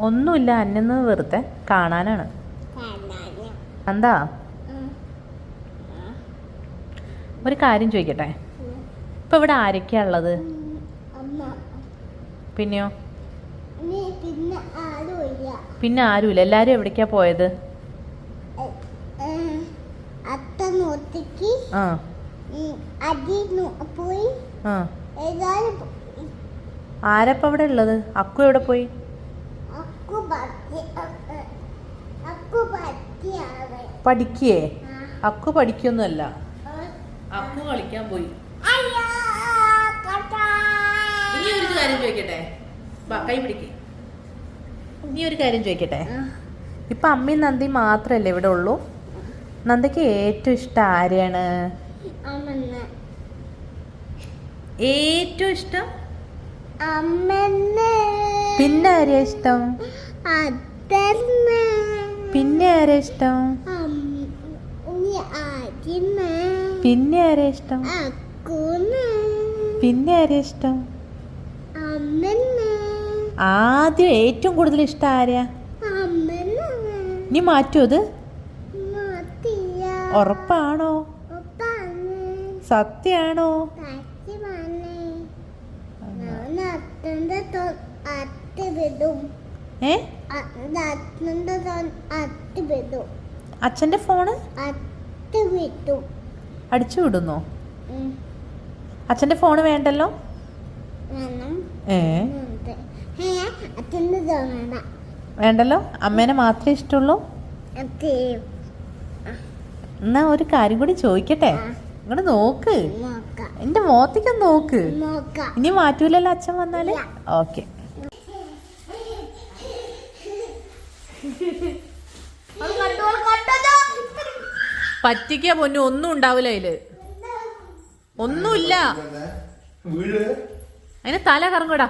ഒന്നുമില്ല, അന്നെന്ന് വെറുതെ കാണാനാണ്. എന്താ ഒരു കാര്യം ചോദിക്കട്ടെ, ഇപ്പൊ ഇവിടെ ആരൊക്കെയാ ഉള്ളത്? പിന്നെയോ? പിന്നെ ആരുമില്ല. എല്ലാരും എവിടേക്കാ പോയത്? ആരപ്പ ഇവിടെ ഉള്ളത്? അക്കു എവിടെ പോയി? പഠിക്കേ? അക്കു പഠിക്കൊന്നുമല്ല, അക്കു കളിക്കാൻ പോയി. ഇനി ഒരു കാര്യം ചോദിക്കട്ടെ, കൈ പിടിക്കേ. ഇനി ഒരു കാര്യം ചോദിക്കട്ടെ, ഇപ്പൊ അമ്മയും നന്ദി മാത്രല്ലേ ഇവിടെ ഉള്ളൂ? നന്ദയ്ക്ക് ഏറ്റവും ഇഷ്ടം ആരെയാണ്? ഏറ്റവും ഇഷ്ടം? പിന്നെ ആരെയാ ഇഷ്ടം? പിന്നെ ആരെയാ ഇഷ്ടം? പിന്നെ ആരെയാ ഇഷ്ടം? പിന്നെ ആരെയാ ഇഷ്ടം? ആദ്യം ഏറ്റവും കൂടുതൽ ഇഷ്ടം ആരെയാ? നീ മാറ്റൂ അത്? ഉറപ്പാണോ? സത്യാണോ? അച്ഛന്റെ ഫോണ് അടിച്ചു വിടുന്നോ? അച്ഛന്റെ ഫോണ് വേണ്ടല്ലോ. വേണ്ടല്ലോ, അമ്മേനെ മാത്രമേ ഇഷ്ടമുള്ളൂ. എന്നാ ഒരു കാര്യം കൂടി ചോദിക്കട്ടെ, ഇങ്ങോട്ട് നോക്ക്, എന്റെ മോത്തേക്കൊന്ന് നോക്ക്. ഇനി മാറ്റൂലല്ലോ അച്ഛൻ വന്നാല്? ഓക്കെ. പറ്റിക്കാ പൊന്നു, ഒന്നും ഉണ്ടാവില്ല അതില്, ഒന്നുമില്ല. അതിന് തല കറങ്ങൂടാ.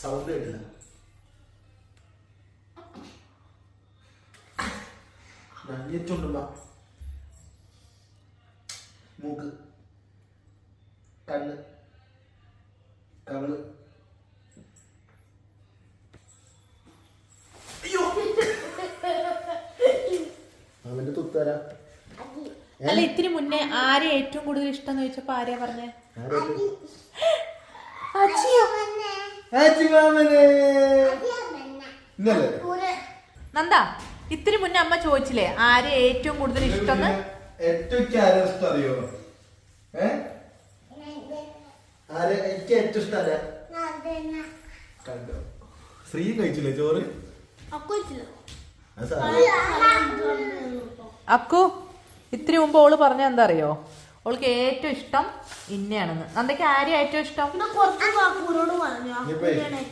സൗണ്ട് കേട്ടില്ല. മൂക്ക്, കണ്ണ്, കവിള്. അവന്റെ തുത്തര. അല്ല, ഇത്തിരി മുന്നേ ആരെ ഏറ്റവും കൂടുതൽ ഇഷ്ടം എന്ന് ചോദിച്ചപ്പോ ആരെയാ പറഞ്ഞേ? നന്ദ, ഇത്തിരി മുന്നേ അമ്മ ചോദിച്ചില്ലേ ആരെ ഏറ്റവും കൂടുതൽ ഇഷ്ടം? ഏറ്റവും അറിയോ? ഏറ്റവും ഇഷ്ടം കണ്ടോ? ശ്രീ കഴിച്ചില്ലേ ചോറ്? അക്കു ഇത്തിരി മുമ്പ് ഓള് പറഞ്ഞ എന്താ അറിയോ? ഓൾക്ക് ഏറ്റവും ഇഷ്ടം ഇന്നയാണെന്ന്. നന്ദയ്ക്ക് ആരെയാ ഏറ്റവും ഇഷ്ടം?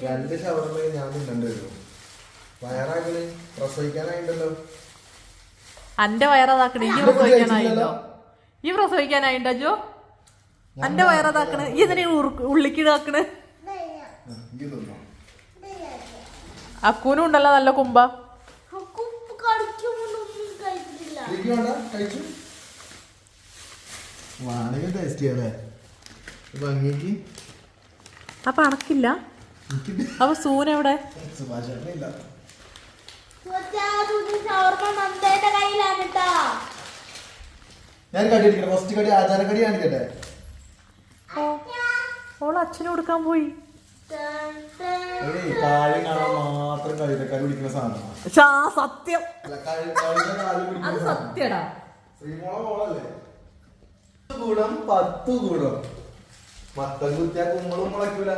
രണ്ട് ഷവർമ്മ ഞാൻ തിന്നണ്ടല്ലോ. വയറാകല് പ്രസവിക്കാനായിണ്ടല്ലോ. അന്റെ വയറതാക്കണേ, ഈ പ്രസവിക്കാനായില്ലോ? ഈ പ്രസവിക്കാനായിണ്ടോ ജോ? അന്റെ വയറതാക്കണ്, ഈ ഇതിനെ ഉള്ളിക്കിടാക്കണ്. അക്കൂനും ഉണ്ടല്ലോ നല്ല കുമ്പ. അപ്പൊ അണക്കില്ല. അപ്പൊ സൂനെവിടെ? ഞാൻ കടിയെടുക്കട്ടെ, ഫസ്റ്റ് കടി ആചാരക്കടി കാണിക്കട്ടെ. ഓൾ അച്ഛന് കൊടുക്കാൻ പോയി. കാളി കാണാൻ മാത്രം കഴുതക്കാര് പിടിക്കുന്ന സാധനമാണ് സത്യം. അത് സത്യടാ. ശ്രീമോളല്ലേ? ഗുണം 10 ഗുണം. മത്തം കുത്തിയാ കുമ്പളും മുളയ്ക്കൂല.